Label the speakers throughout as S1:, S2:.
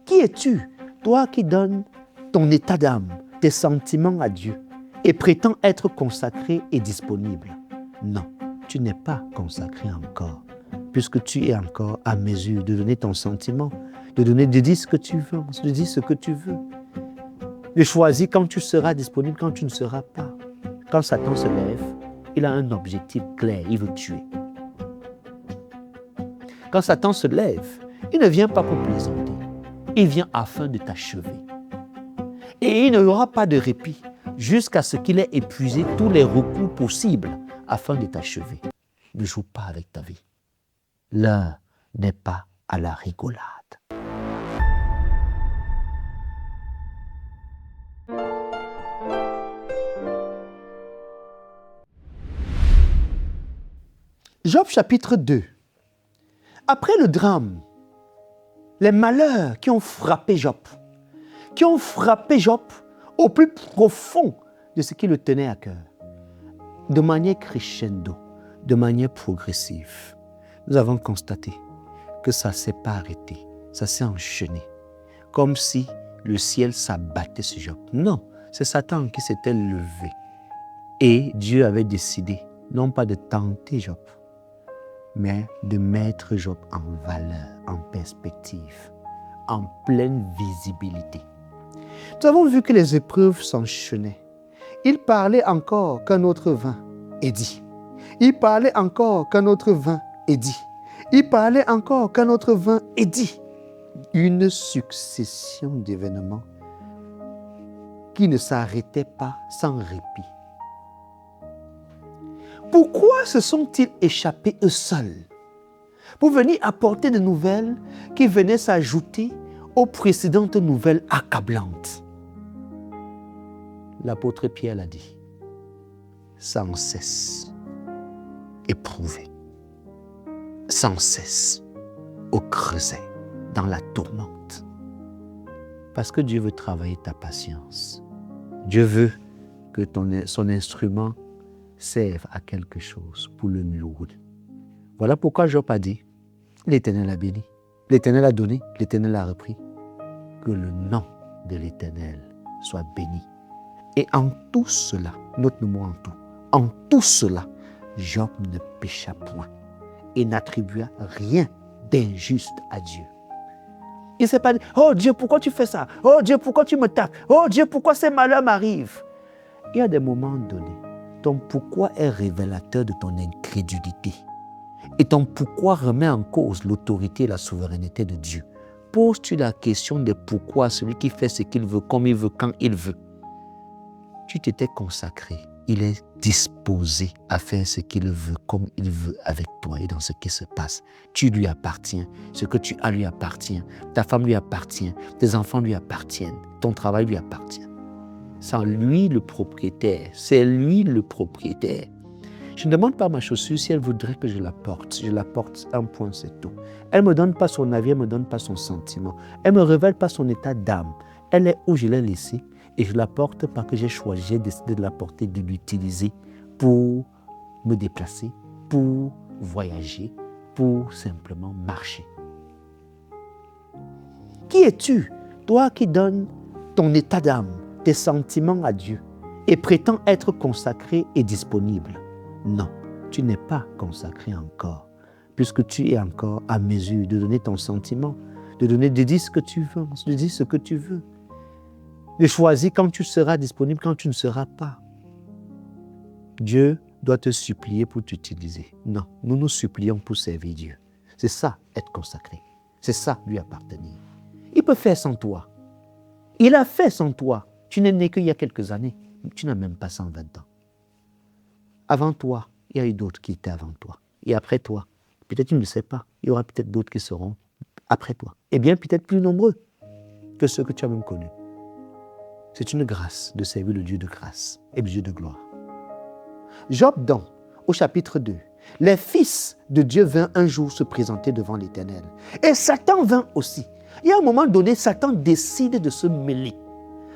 S1: Qui es-tu, toi qui donnes ton état d'âme, tes sentiments à Dieu et prétends être consacré et disponible? Non, tu n'es pas consacré encore, puisque tu es encore à mesure de donner ton sentiment, de dire ce que tu veux, de dire ce que tu veux, de choisir quand tu seras disponible, quand tu ne seras pas. Quand Satan se lève, il a un objectif clair, il veut tuer. Quand Satan se lève, il ne vient pas pour plaisanter, il vient afin de t'achever. Et il n'y aura pas de répit jusqu'à ce qu'il ait épuisé tous les recours possibles afin de t'achever. Ne joue pas avec ta vie. L'heure n'est pas à la rigolade. Job chapitre 2. Après le drame, les malheurs qui ont frappé Job au plus profond de ce qui le tenait à cœur, de manière crescendo, de manière progressive, nous avons constaté que ça ne s'est pas arrêté, ça s'est enchaîné, comme si le ciel s'abattait sur Job. Non, c'est Satan qui s'était levé et Dieu avait décidé non pas de tenter Job, mais de mettre Job en valeur, en perspective, en pleine visibilité. Nous avons vu que les épreuves s'enchaînaient. Il parlait encore qu'un autre vint et dit. Il parlait encore qu'un autre vint et dit. Il parlait encore qu'un autre vint et dit. Une succession d'événements qui ne s'arrêtaient pas sans répit. Pourquoi se sont-ils échappés eux seuls pour venir apporter des nouvelles qui venaient s'ajouter aux précédentes nouvelles accablantes? L'apôtre Pierre l'a dit, sans cesse éprouvé, sans cesse au creuset, dans la tourmente. Parce que Dieu veut travailler ta patience. Dieu veut que son instrument serve à quelque chose pour le louer. Voilà pourquoi Job a dit, l'Éternel a béni, l'Éternel a donné, l'Éternel a repris. Que le nom de l'Éternel soit béni. Et en tout cela, note le mot en tout cela, Job ne pécha point et n'attribua rien d'injuste à Dieu. Il ne s'est pas dit, oh Dieu, pourquoi tu fais ça? Oh Dieu, pourquoi tu me tapes? Oh Dieu, pourquoi ces malheurs m'arrivent? Il y a des moments donnés, ton pourquoi est révélateur de ton incrédulité. Et ton pourquoi remet en cause l'autorité et la souveraineté de Dieu. Poses-tu la question de pourquoi celui qui fait ce qu'il veut, comme il veut, quand il veut? Tu t'étais consacré. Il est disposé à faire ce qu'il veut, comme il veut avec toi et dans ce qui se passe. Tu lui appartiens. Ce que tu as lui appartient. Ta femme lui appartient. Tes enfants lui appartiennent. Ton travail lui appartient. C'est lui le propriétaire. C'est lui le propriétaire. Je ne demande pas à ma chaussure si elle voudrait que je la porte. Je la porte, un point, c'est tout. Elle ne me donne pas son avis, elle ne me donne pas son sentiment. Elle ne me révèle pas son état d'âme. Elle est où je l'ai laissée et je la porte parce que j'ai choisi, j'ai décidé de la porter, de l'utiliser pour me déplacer, pour voyager, pour simplement marcher. Qui es-tu, toi qui donnes ton état d'âme, tes sentiments à Dieu et prétends être consacré et disponible? Non, tu n'es pas consacré encore, puisque tu es encore à mesure de donner ton sentiment, de dire ce que tu veux, de dire ce que tu veux, de choisir quand tu seras disponible, quand tu ne seras pas. Dieu doit te supplier pour t'utiliser. Non, nous nous supplions pour servir Dieu. C'est ça, être consacré. C'est ça, lui appartenir. Il peut faire sans toi. Il a fait sans toi. Tu n'es né qu'il y a quelques années. Tu n'as même pas 120 ans. Avant toi, il y a eu d'autres qui étaient avant toi. Et après toi, peut-être tu ne le sais pas, il y aura peut-être d'autres qui seront après toi. Et bien peut-être plus nombreux que ceux que tu as même connus. C'est une grâce de servir le Dieu de grâce et le Dieu de gloire. Job donc, au chapitre 2, les fils de Dieu vinrent un jour se présenter devant l'Éternel. Et Satan vint aussi. Il y a un moment donné, Satan décide de se mêler.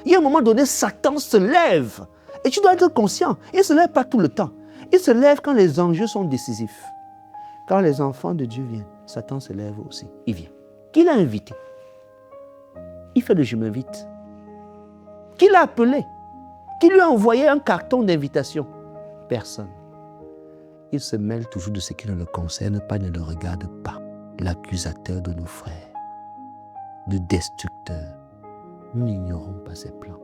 S1: Il y a un moment donné, Satan se lève. Et tu dois être conscient, il ne se lève pas tout le temps. Il se lève quand les enjeux sont décisifs. Quand les enfants de Dieu viennent, Satan se lève aussi. Il vient. Qui l'a invité? fait le chemin vite? Qui l'a appelé? Qui lui a envoyé un carton d'invitation? Personne. Il se mêle toujours de ce qui ne le concerne pas, ne le regarde pas. L'accusateur de nos frères, le destructeur. Nous n'ignorons pas ses plans.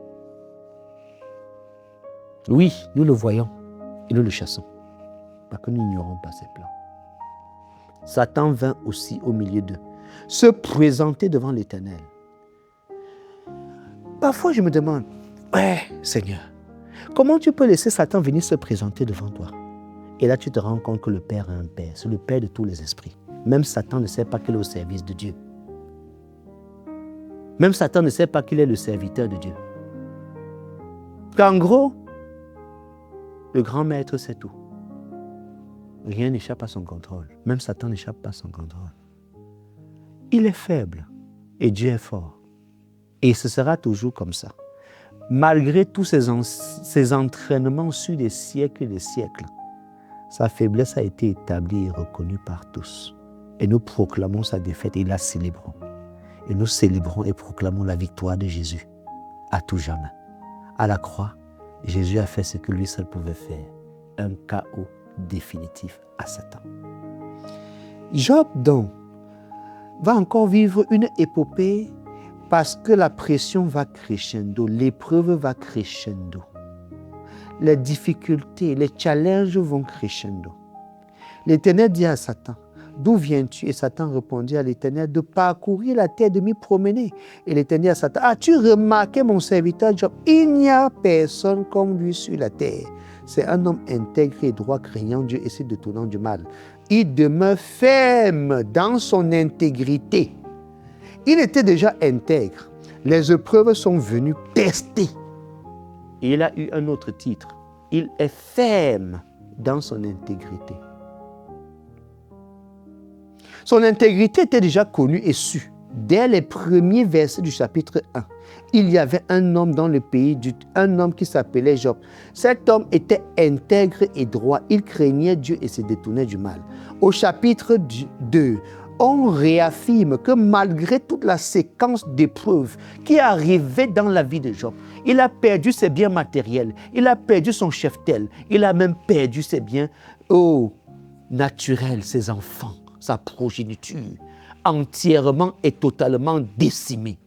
S1: Oui, nous le voyons et nous le chassons, parce que nous n'ignorons pas ses plans. Satan vint aussi au milieu d'eux, se présenter devant l'Éternel. Parfois, je me demande, Seigneur, comment tu peux laisser Satan venir se présenter devant toi? Et là, tu te rends compte que le Père a un Père, c'est le Père de tous les esprits. Même Satan ne sait pas qu'il est au service de Dieu. Même Satan ne sait pas qu'il est le serviteur de Dieu. En gros, le grand maître sait tout. Rien n'échappe à son contrôle. Même Satan n'échappe pas à son contrôle. Il est faible et Dieu est fort. Et ce sera toujours comme ça. Malgré tous ces entraînements sur des siècles et des siècles, sa faiblesse a été établie et reconnue par tous. Et nous proclamons sa défaite et la célébrons. Et nous célébrons et proclamons la victoire de Jésus à tout jamais. À la croix, Jésus a fait ce que lui seul pouvait faire. Un chaos définitif à Satan. Job, donc, va encore vivre une épopée parce que la pression va crescendo, l'épreuve va crescendo. Les difficultés, les challenges vont crescendo. L'Éternel dit à Satan, d'où viens-tu? Et Satan répondit à l'Éternel, de parcourir la terre, de m'y promener. Et l'Éternel dit à Satan, as-tu remarqué mon serviteur Job? Il n'y a personne comme lui sur la terre. C'est un homme intègre et droit, craignant Dieu et se détournant du mal. Il demeure ferme dans son intégrité. Il était déjà intègre. Les épreuves sont venues tester. Et il a eu un autre titre. Il est ferme dans son intégrité. Son intégrité était déjà connue et sue. Dès les premiers versets du chapitre 1, il y avait un homme dans le pays, un homme qui s'appelait Job. Cet homme était intègre et droit. Il craignait Dieu et se détournait du mal. Au chapitre 2, on réaffirme que malgré toute la séquence d'épreuves qui arrivait dans la vie de Job, il a perdu ses biens matériels, il a perdu son cheptel, il a même perdu ses biens naturels, ses enfants, sa progéniture, entièrement et totalement décimée.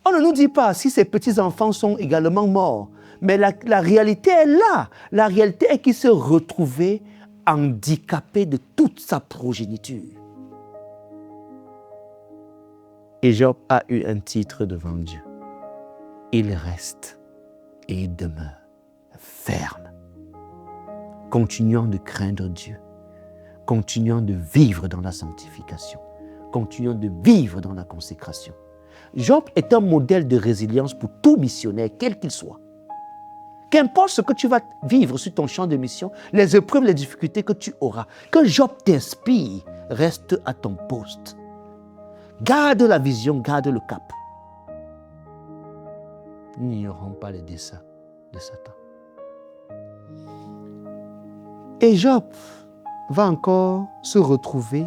S1: On ne nous dit pas si ses petits-enfants sont également morts, mais la réalité est là. La réalité est qu'il s'est retrouvé handicapé de toute sa progéniture. Et Job a eu un titre devant Dieu. Il reste et il demeure ferme, continuant de craindre Dieu, continuant de vivre dans la sanctification, continuant de vivre dans la consécration. Job est un modèle de résilience pour tout missionnaire, quel qu'il soit. Qu'importe ce que tu vas vivre sur ton champ de mission, les épreuves, les difficultés que tu auras, que Job t'inspire, reste à ton poste. Garde la vision, garde le cap. Nous n'ignorons pas les desseins de Satan. Et Job va encore se retrouver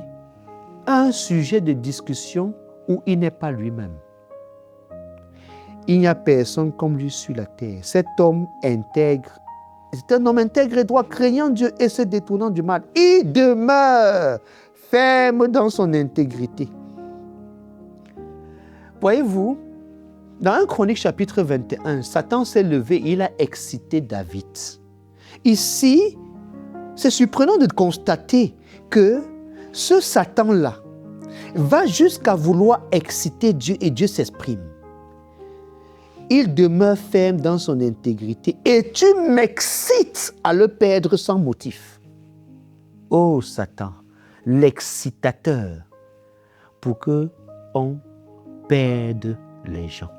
S1: un sujet de discussion où il n'est pas lui-même. Il n'y a personne comme lui sur la terre. Cet homme intègre, c'est un homme intègre et droit, craignant Dieu et se détournant du mal. Il demeure ferme dans son intégrité. Voyez-vous, dans 1 Chronique chapitre 21, Satan s'est levé et il a excité David. Ici, c'est surprenant de constater que ce Satan-là va jusqu'à vouloir exciter Dieu et Dieu s'exprime. Il demeure ferme dans son intégrité et tu m'excites à le perdre sans motif. Oh Satan, l'excitateur, pour que on perde les gens.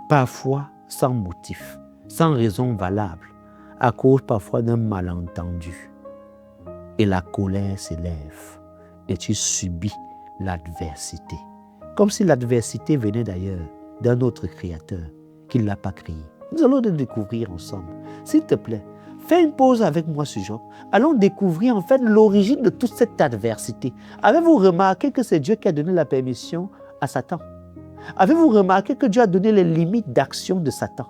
S1: Parfois sans motif, sans raison valable, à cause parfois d'un malentendu. Et la colère s'élève et tu subis l'adversité. Comme si l'adversité venait d'ailleurs, d'un autre créateur qui ne l'a pas créé. Nous allons le découvrir ensemble. S'il te plaît, fais une pause avec moi sur Job. Allons découvrir en fait l'origine de toute cette adversité. Avez-vous remarqué que c'est Dieu qui a donné la permission à Satan? Avez-vous remarqué que Dieu a donné les limites d'action de Satan?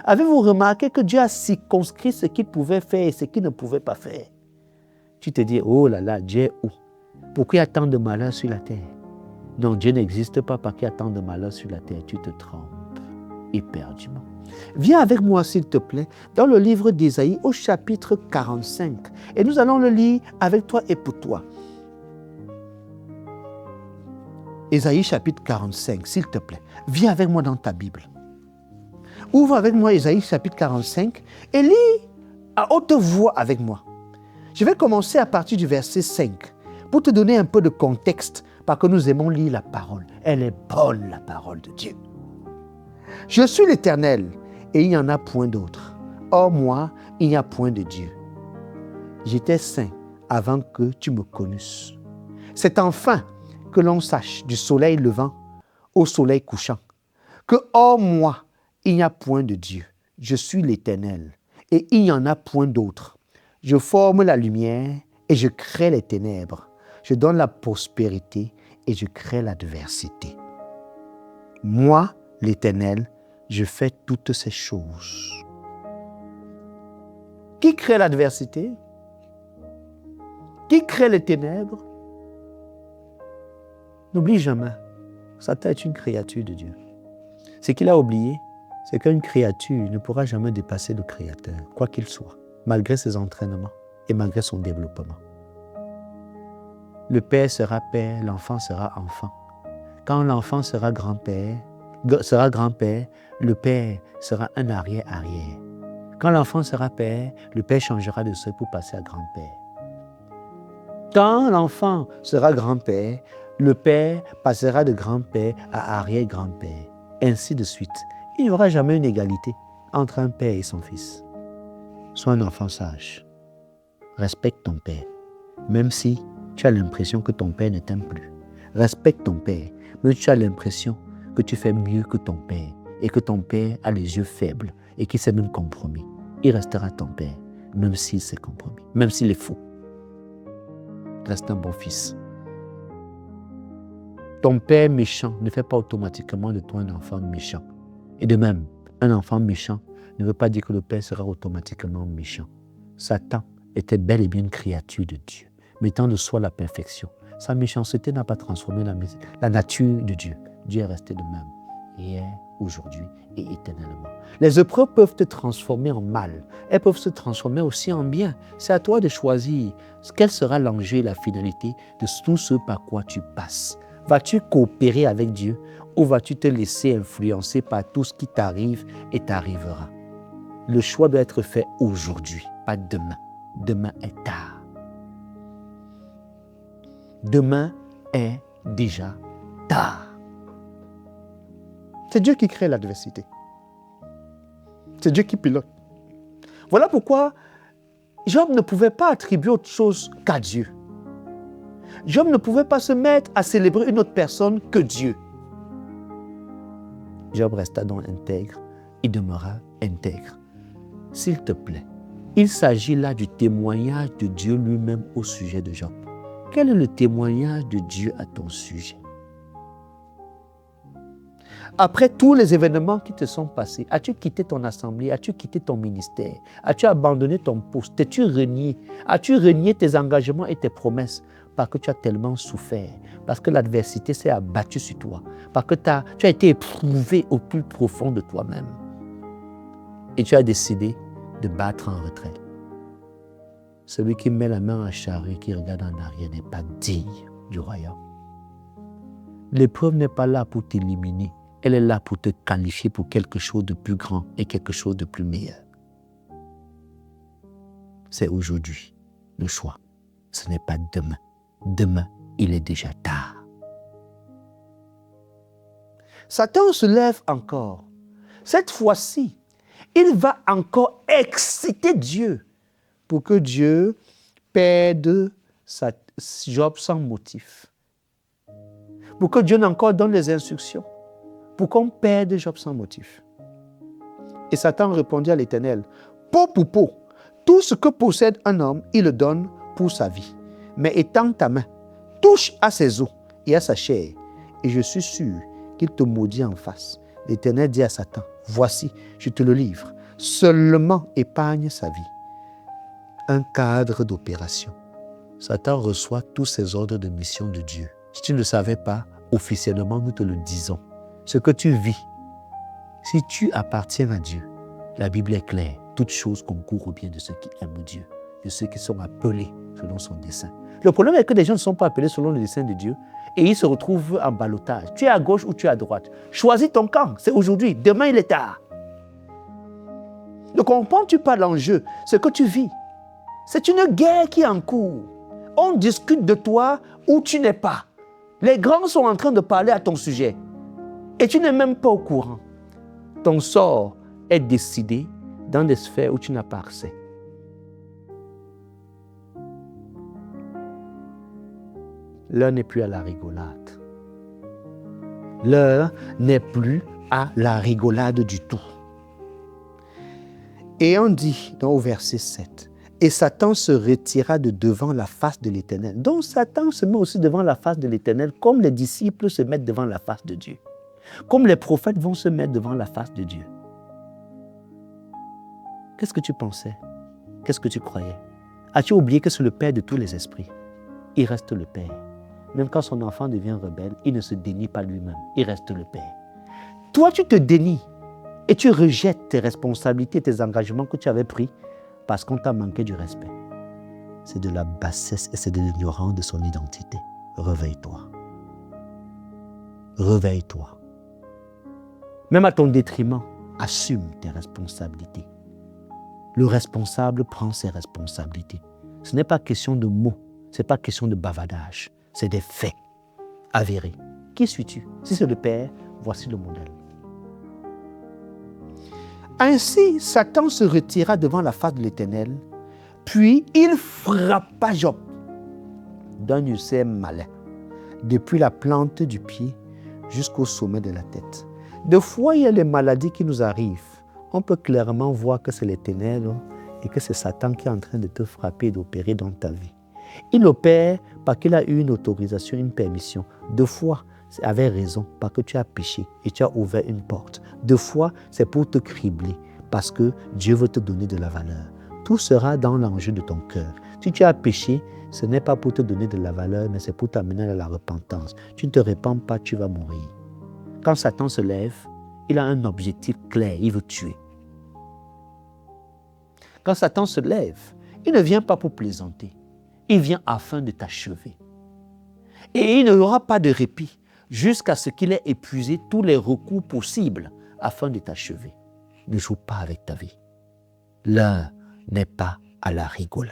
S1: Avez-vous remarqué que Dieu a circonscrit ce qu'il pouvait faire et ce qu'il ne pouvait pas faire? Tu te dis, oh là là, Dieu est où? Pourquoi il y a tant de malheur sur la terre? Non, Dieu n'existe pas parce qu'il y a tant de malheur sur la terre. Tu te trompes éperdument. Viens avec moi, s'il te plaît, dans le livre d'Ésaïe au chapitre 45. Et nous allons le lire avec toi et pour toi. Ésaïe chapitre 45, s'il te plaît. Viens avec moi dans ta Bible. Ouvre avec moi Ésaïe chapitre 45 et lis à haute voix avec moi. Je vais commencer à partir du verset 5 pour te donner un peu de contexte parce que nous aimons lire la parole. Elle est bonne, la parole de Dieu. Je suis l'Éternel et il n'y en a point d'autre. Hors moi, il n'y a point de Dieu. J'étais saint avant que tu me connusses. C'est enfin que l'on sache du soleil levant au soleil couchant que hors moi, il n'y a point de Dieu. Je suis l'Éternel et il n'y en a point d'autre. Je forme la lumière et je crée les ténèbres. Je donne la prospérité et je crée l'adversité. Moi, l'Éternel, je fais toutes ces choses. Qui crée l'adversité? Qui crée les ténèbres? N'oublie jamais, Satan est une créature de Dieu. Ce qu'il a oublié, c'est qu'une créature ne pourra jamais dépasser le Créateur, quoi qu'il soit, malgré ses entraînements et malgré son développement. Le père sera père, l'enfant sera enfant. Quand l'enfant sera grand-père, le père sera un arrière-arrière. Quand l'enfant sera père, le père changera de seuil pour passer à grand-père. Quand l'enfant sera grand-père, le père passera de grand-père à arrière-grand-père. Ainsi de suite. Il n'y aura jamais une égalité entre un père et son fils. Sois un enfant sage. Respecte ton père, même si tu as l'impression que ton père ne t'aime plus. Respecte ton père, même si tu as l'impression que tu fais mieux que ton père et que ton père a les yeux faibles et qu'il s'est même compromis. Il restera ton père, même s'il s'est compromis, même s'il est faux. Reste un bon fils. Ton père méchant ne fait pas automatiquement de toi un enfant méchant. Et de même, un enfant méchant ne veut pas dire que le père sera automatiquement méchant. Satan était bel et bien une créature de Dieu, mettant de soi la perfection. Sa méchanceté n'a pas transformé la nature de Dieu. Dieu est resté de même, hier, aujourd'hui et éternellement. Les épreuves peuvent te transformer en mal. Elles peuvent se transformer aussi en bien. C'est à toi de choisir quel sera l'enjeu et la finalité de tout ce par quoi tu passes. Vas-tu coopérer avec Dieu ou vas-tu te laisser influencer par tout ce qui t'arrive et t'arrivera? Le choix doit être fait aujourd'hui, pas demain. Demain est tard. Demain est déjà tard. C'est Dieu qui crée l'adversité. C'est Dieu qui pilote. Voilà pourquoi Job ne pouvait pas attribuer autre chose qu'à Dieu. Job ne pouvait pas se mettre à célébrer une autre personne que Dieu. Job resta donc intègre, il demeura intègre. S'il te plaît, il s'agit là du témoignage de Dieu lui-même au sujet de Job. Quel est le témoignage de Dieu à ton sujet? Après tous les événements qui te sont passés, as-tu quitté ton assemblée? As-tu quitté ton ministère? As-tu abandonné ton poste? T'es-tu renié? As-tu renié tes engagements et tes promesses parce que tu as tellement souffert, parce que l'adversité s'est abattue sur toi, parce que tu as été éprouvé au plus profond de toi-même et tu as décidé de battre en retrait? Celui qui met la main à charrue et qui regarde en arrière n'est pas digne du royaume. L'épreuve n'est pas là pour t'éliminer. Elle est là pour te qualifier pour quelque chose de plus grand et quelque chose de plus meilleur. C'est aujourd'hui le choix. Ce n'est pas demain. Demain, il est déjà tard. Satan se lève encore. Cette fois-ci, il va encore exciter Dieu pour que Dieu perde Job sans motif. Pour que Dieu encore donne les instructions. Pour qu'on perde Job sans motif. Et Satan répondit à l'Éternel, peau pour peau, tout ce que possède un homme, il le donne pour sa vie. Mais étends ta main, touche à ses os et à sa chair, et je suis sûr qu'il te maudit en face. L'Éternel dit à Satan, voici, je te le livre. Seulement épargne sa vie. Un cadre d'opération. Satan reçoit tous ses ordres de mission de Dieu. Si tu ne le savais pas, officiellement, nous te le disons. Ce que tu vis, si tu appartiens à Dieu, la Bible est claire. Toutes choses concourent au bien de ceux qui aiment Dieu, de ceux qui sont appelés selon son dessein. Le problème est que les gens ne sont pas appelés selon le dessein de Dieu et ils se retrouvent en ballottage. Tu es à gauche ou tu es à droite. Choisis ton camp, c'est aujourd'hui. Demain, il est tard. Ne comprends-tu pas l'enjeu? Ce que tu vis, c'est une guerre qui est en cours. On discute de toi où tu n'es pas. Les grands sont en train de parler à ton sujet et tu n'es même pas au courant. Ton sort est décidé dans des sphères où tu n'as pas accès. L'heure n'est plus à la rigolade. L'heure n'est plus à la rigolade du tout. Et on dit au verset 7, « Et Satan se retira de devant la face de l'Éternel. » Donc Satan se met aussi devant la face de l'Éternel, comme les disciples se mettent devant la face de Dieu. Comme les prophètes vont se mettre devant la face de Dieu. Qu'est-ce que tu pensais? Qu'est-ce que tu croyais? As-tu oublié que c'est le Père de tous les esprits? Il reste le Père. Même quand son enfant devient rebelle, il ne se dénie pas lui-même. Il reste le Père. Toi, tu te dénies et tu rejettes tes responsabilités, tes engagements que tu avais pris parce qu'on t'a manqué du respect. C'est de la bassesse et c'est de l'ignorance de son identité. Réveille-toi. Réveille-toi. Même à ton détriment, assume tes responsabilités. Le responsable prend ses responsabilités. Ce n'est pas question de mots, ce n'est pas question de bavardage, c'est des faits avérés. Qui suis-tu? Si c'est le Père, voici le modèle. Ainsi, Satan se retira devant la face de l'Éternel, puis il frappa Job d'un ulcère malin, depuis la plante du pied jusqu'au sommet de la tête. Des fois, il y a les maladies qui nous arrivent. On peut clairement voir que c'est l'Éternel et que c'est Satan qui est en train de te frapper et d'opérer dans ta vie. Il opère parce qu'il a eu une autorisation, une permission. Deux fois, c'est avec raison, parce que tu as péché et tu as ouvert une porte. Deux fois, c'est pour te cribler, parce que Dieu veut te donner de la valeur. Tout sera dans l'enjeu de ton cœur. Si tu as péché, ce n'est pas pour te donner de la valeur, mais c'est pour t'amener à la repentance. Tu ne te repens pas, tu vas mourir. Quand Satan se lève, il a un objectif clair, il veut tuer. Quand Satan se lève, il ne vient pas pour plaisanter. Il vient afin de t'achever. Et il n'y aura pas de répit jusqu'à ce qu'il ait épuisé tous les recours possibles afin de t'achever. Ne joue pas avec ta vie. L'heure n'est pas à la rigolade.